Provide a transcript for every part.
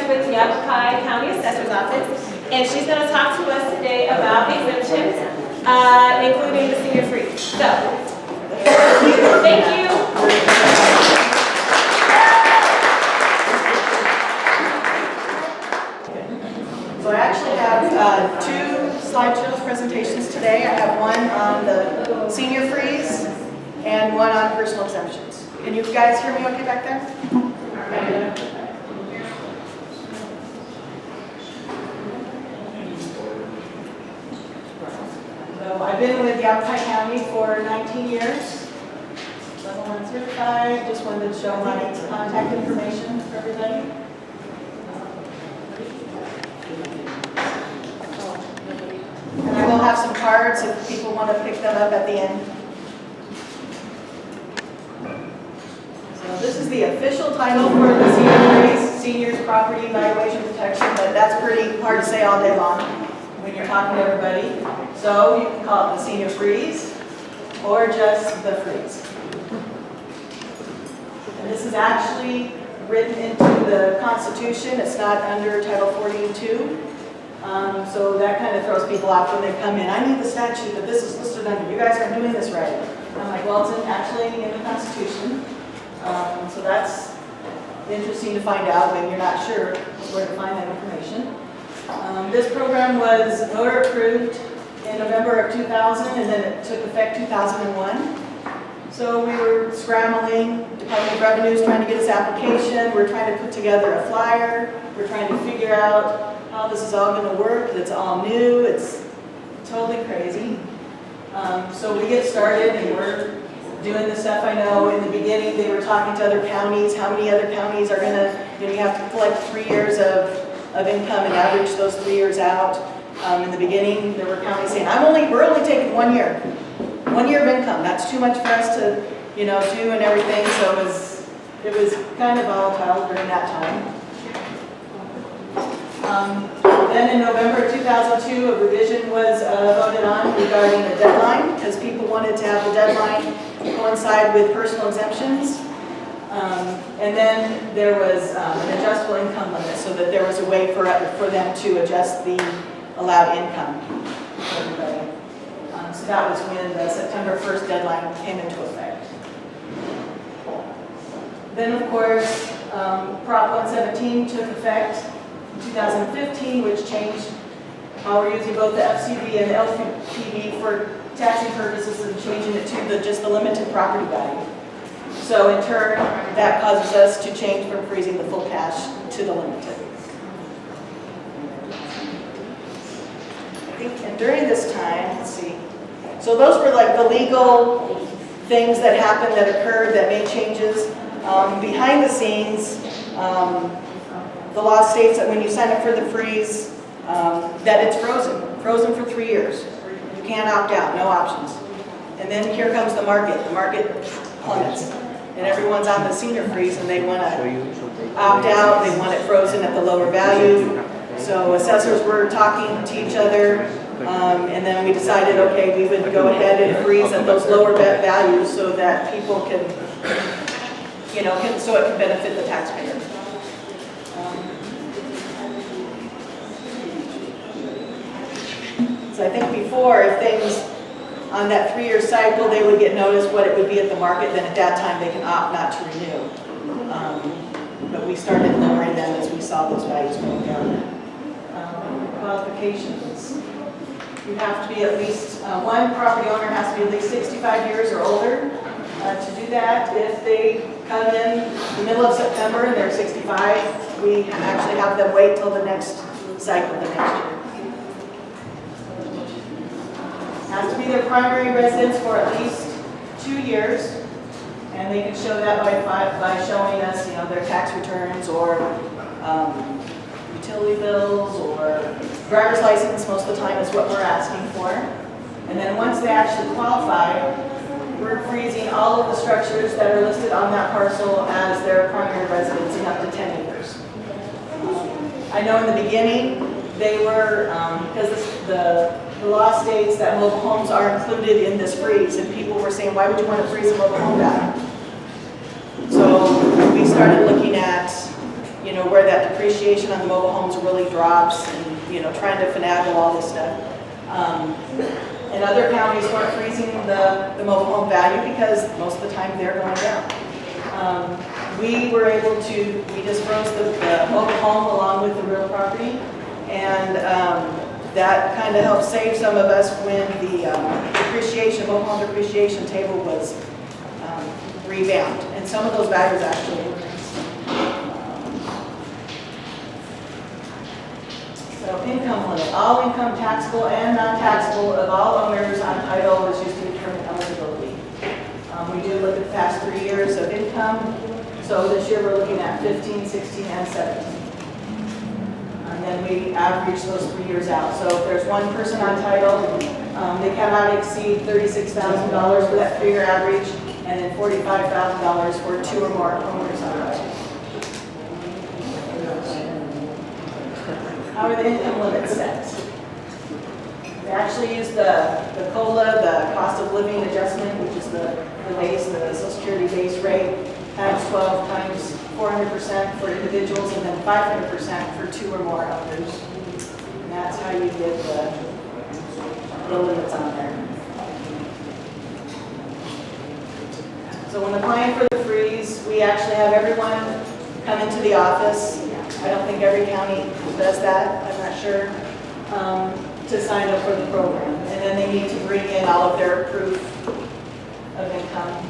with the Yavapai County Assessor's Office, and she's going to talk to us today about exemptions, including the senior freeze. So, thank you. So I actually have two slideshows presentations today. I have one on the senior freeze and one on personal exemptions. Can you guys hear me okay back there? So I've been with Yavapai County for 19 years. Level 1 certified. Just wanted to show my contact information for everybody. And I will have some cards if people want to pick them up at the end. So this is the official title for the senior freeze, Senior Property Valuation Protection, but that's pretty hard to say all day long when you're talking to everybody. So you can call it the senior freeze or just the freeze. And this is actually written into the Constitution. It's not under Title 42. So that kind of throws people off when they come in. I need the statute that this is listed under. You guys aren't doing this right. I'm like, well, it's actually in the Constitution. So that's interesting to find out when you're not sure where to find that information. This program was voter approved in November of 2000, and then it took effect 2001. So we were scrambling, Department of Revenue's trying to get this application. We're trying to put together a flyer. We're trying to figure out how this is all going to work. It's all new. It's totally crazy. So we get started, and we're doing the stuff. I know in the beginning they were talking to other counties. How many other counties are going to, you have to collect 3 years of income and average those 3 years out. In the beginning, there were counties saying, we're only taking 1 year. 1 year of income. That's too much for us to, do and everything. So it was kind of volatile during that time. Then in November of 2002, a revision was voted on regarding the deadline, because people wanted to have the deadline coincide with personal exemptions. And then there was an adjustable income limit, so that there was a way for them to adjust the allowed income for everybody. So that was when the September 1st deadline came into effect. Then, of course, Prop 117 took effect in 2015, which changed how we're using both the FCV and the LPV for taxing purposes and changing it to just the limited property value. So in turn, that causes us to change from freezing the full cash to the limited. And during this time, let's see, so those were like the legal things that happened, that occurred, that made changes. Behind the scenes, the law states that when you sign up for the freeze, that it's frozen for 3 years. You can't opt out, no options. And then here comes the market. The market plummets. And everyone's on the senior freeze and they want to opt out, they want it frozen at the lower value. So assessors were talking to each other, and then we decided, okay, we would go ahead and freeze at those lower values so that people can, so it can benefit the taxpayer. So I think before, if things on that 3-year cycle, they would get noticed what it would be at the market, then at that time they can opt not to renew. But we started lowering them as we saw those values going down. Qualifications. You have to be at least, one property owner has to be at least 65 years or older to do that. If they come in the middle of September and they're 65, we actually have them wait till the next cycle, the next year. Has to be their primary residence for at least 2 years, and they can show that by showing us, their tax returns or utility bills or driver's license. Most of the time is what we're asking for. And then once they actually qualify, we're freezing all of the structures that are listed on that parcel as their primary residence in up to 10 acres. I know in the beginning they were, because the law states that mobile homes are included in this freeze, and people were saying, why would you want to freeze a mobile home value? So we started looking at, you know, where that depreciation on the mobile homes really drops and, you know, trying to finagle all this stuff. And other counties weren't freezing the mobile home value because most of the time they're going down. We were able to, we just froze the mobile home along with the real property, and that kind of helped save some of us when the depreciation, mobile home depreciation table was revamped, and some of those values actually increased. So income limit, all income taxable and non-taxable of all owners on title is used to determine eligibility. We do look at the past 3 years of income. So this year we're looking at 15, 16, and 17. And then we average those 3 years out. So if there's one person on title, they cannot exceed $36,000 for that 3-year average, and then $45,000 for 2 or more owners on title. How are the income limits set? We actually use the COLA, the cost of living adjustment, which is the base, the Social Security base rate, times 12 times 400% for individuals, and then 500% for 2 or more owners. And that's how you get the limits on there. So when applying for the freeze, we actually have everyone come into the office. I don't think every county does that, I'm not sure, to sign up for the program. And then they need to bring in all of their proof of income.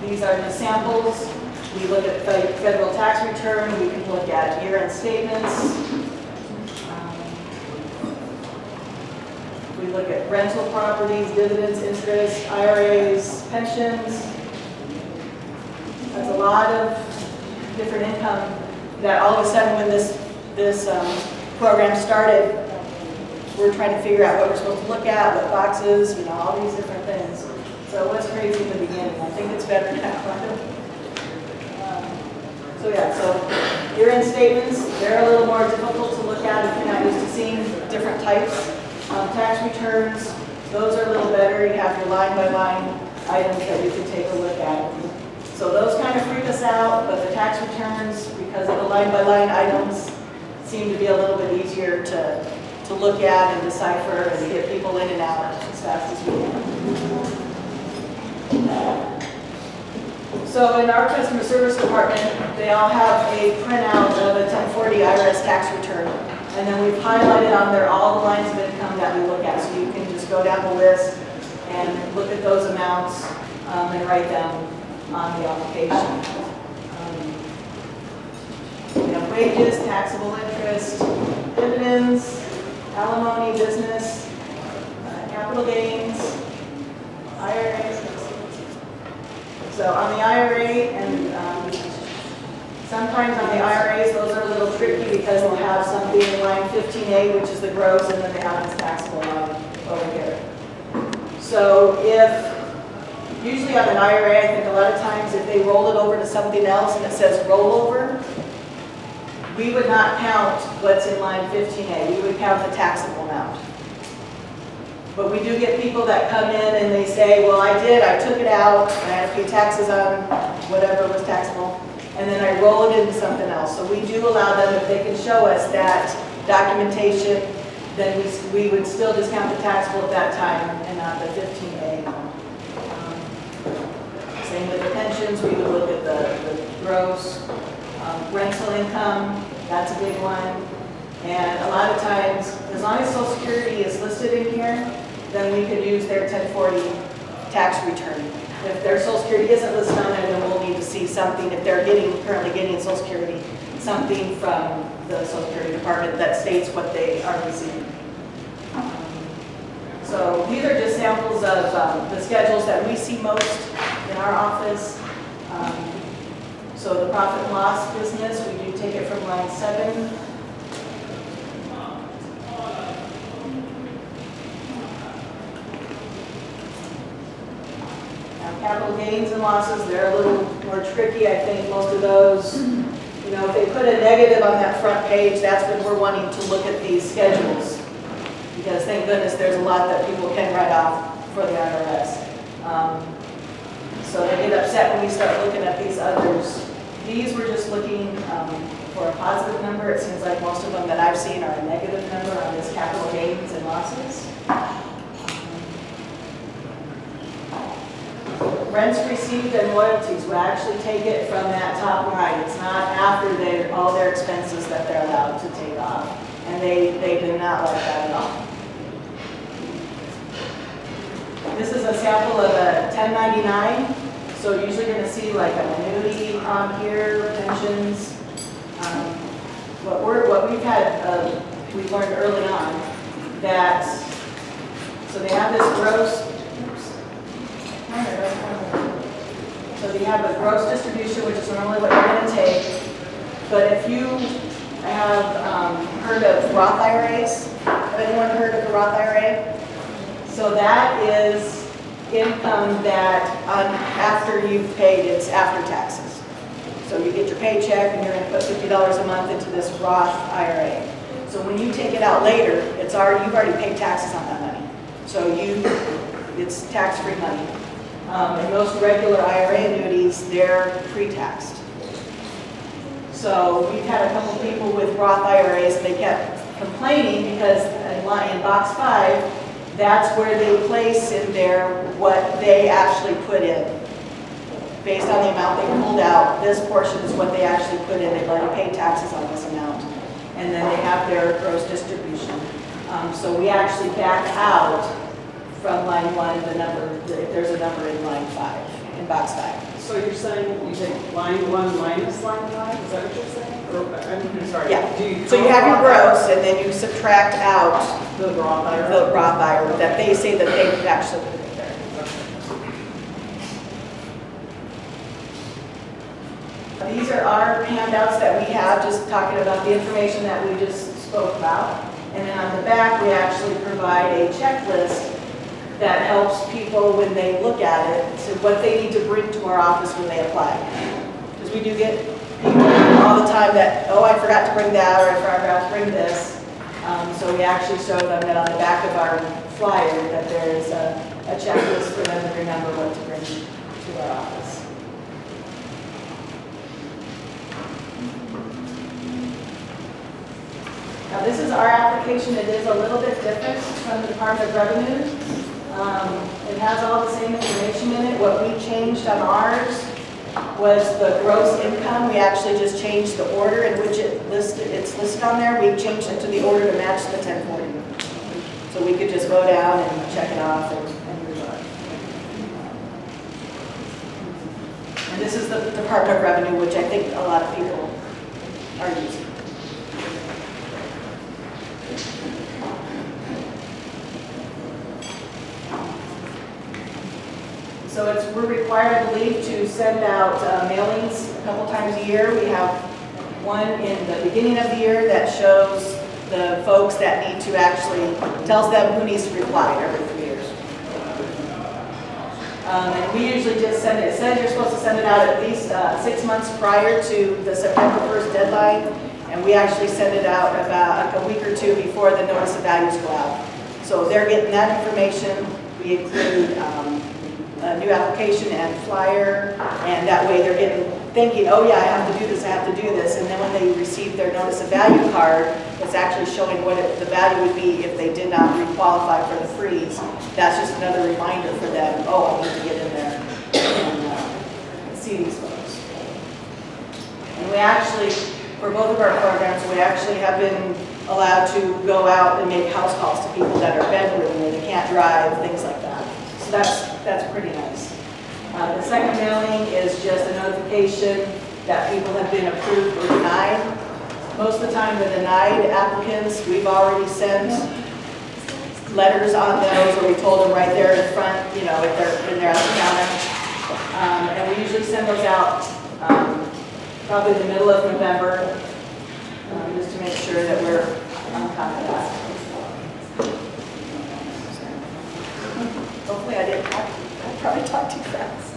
These are the samples. We look at the federal tax return. We can look at year-end statements. We look at rental properties, dividends, interest, IRAs, pensions. That's a lot of different income that all of a sudden when this program started, we're trying to figure out what we're supposed to look at, what boxes, you know, all these different things. So it was crazy in the beginning. I think it's better now. So yeah, so year-end statements, they're a little more difficult to look at if you're not used to seeing different types. Tax returns, those are a little better. You have your line-by-line items that you can take a look at. So those kind of freak us out, but the tax returns, because of the line-by-line items, seem to be a little bit easier to look at and decipher and get people in and out as fast as we can. So in our customer service department, they all have a printout of a 1040 IRS tax return. And then we've highlighted on there all the lines of income that we look at. So you can just go down the list and look at those amounts and write them on the application. We have wages, taxable interest, dividends, alimony, business, capital gains, IRAs. So on the IRA, and sometimes on the IRAs, those are a little tricky because they'll have something in line 15A, which is the gross, and then they have this taxable line over here. So usually on an IRA, I think a lot of times if they roll it over to something else and it says rollover, we would not count what's in line 15A. We would count the taxable amount. But we do get people that come in and they say, well, I took it out, and I had to pay taxes on whatever was taxable, and then I roll it into something else. So we do allow them, if they can show us that documentation, then we would still discount the taxable at that time and not the 15A. Same with the pensions, we would look at the gross. Rental income, that's a big one. And a lot of times, as long as Social Security is listed in here, then we could use their 1040 tax return. If their Social Security isn't listed on there, then we'll need to see something, if they're currently getting Social Security, something from the Social Security Department that states what they are receiving. So these are just samples of the schedules that we see most in our office. So the profit and loss business, we do take it from line 7. Now capital gains and losses, they're a little more tricky. I think most of those, you know, if they put a negative on that front page, that's when we're wanting to look at these schedules. Because thank goodness there's a lot that people can write off for the IRS. So they get upset when we start looking at these others These we're just looking for a positive number. It seems like most of them that I've seen are a negative number on this capital gains and losses. Rents received and royalties, we actually take it from that top line. It's not after all their expenses that they're allowed to take off. And they do not like that at all. This is a sample of a 1099. So usually you're going to see like an annuity on here, pensions. What we've had, we learned early on that, so they have this gross, so you have a gross distribution, which is normally what you're going to take. But if you have heard of Roth IRAs, have anyone heard of the Roth IRA? So that is income that after you've paid, it's after taxes. So you get your paycheck and you're going to put $50 a month into this Roth IRA. So when you take it out later, you've already paid taxes on that money. So it's tax-free money. And most regular IRA annuities, they're pre-taxed. So we've had a couple people with Roth IRAs, and they kept complaining because in box 5, that's where they place in there what they actually put in. Based on the amount they pulled out, this portion is what they actually put in. They've already paid taxes on this amount. And then they have their gross distribution. So we actually back out from line 1 the number, if there's a number in line 5, in box 5. So you're saying you take line 1 minus line 5? Is that what you're saying? Or, I'm sorry. Yeah. So you have your gross, and then you subtract out the Roth IRA? The Roth IRA that they say that they actually put it there. These are our handouts that we have, just talking about the information that we just spoke about. And then on the back, we actually provide a checklist that helps people when they look at it, to what they need to bring to our office when they apply. Because we do get people all the time that, oh, I forgot to bring that, or I forgot to bring this. So we actually show them that on the back of our flyer that there's a checklist for them to remember what to bring to our office. Now this is our application. It is a little bit different from the Department of Revenue. It has all the same information in it. What we changed on ours was the gross income. We actually just changed the order in which it's listed on there. We changed it to the order to match the 1040. So we could just go down and check it off and move on. And this is the Department of Revenue, which I think a lot of people are using. So we're required, I believe, to send out mailings a couple times a year. We have one in the beginning of the year that shows the folks that need to actually, tells them who needs to reply every 3 years. And we usually just send it. It says you're supposed to send it out at least 6 months prior to the September 1st deadline. And we actually send it out about like a week or 2 before the notice of values go out. So they're getting that information. We include a new application and flyer, and that way they're thinking, oh yeah, I have to do this, I have to do this, and then when they receive their notice of value card, it's actually showing what the value would be if they did not re-qualify for the freeze. That's just another reminder for them, oh, I need to get in there and see these folks. And we actually, for both of our programs, we actually have been allowed to go out and make house calls to people that are bedridden or they can't drive, things like that. So that's pretty nice. The second mailing is just a notification that people have been approved or denied. Most of the time, the denied applicants, we've already sent letters on those, or we told them right there in front, you know, if they're in there at the counter. And we usually send those out probably in the middle of November, just to make sure that we're on top of that. Hopefully I probably talked too fast.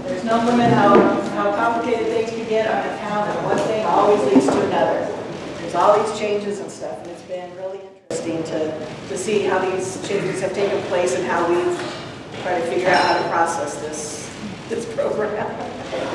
There's no limit how complicated things can get on a town, and one thing always leads to another. There's all these changes and stuff, and it's been really interesting to see how these changes have taken place and how we've tried to figure out how to process this this program.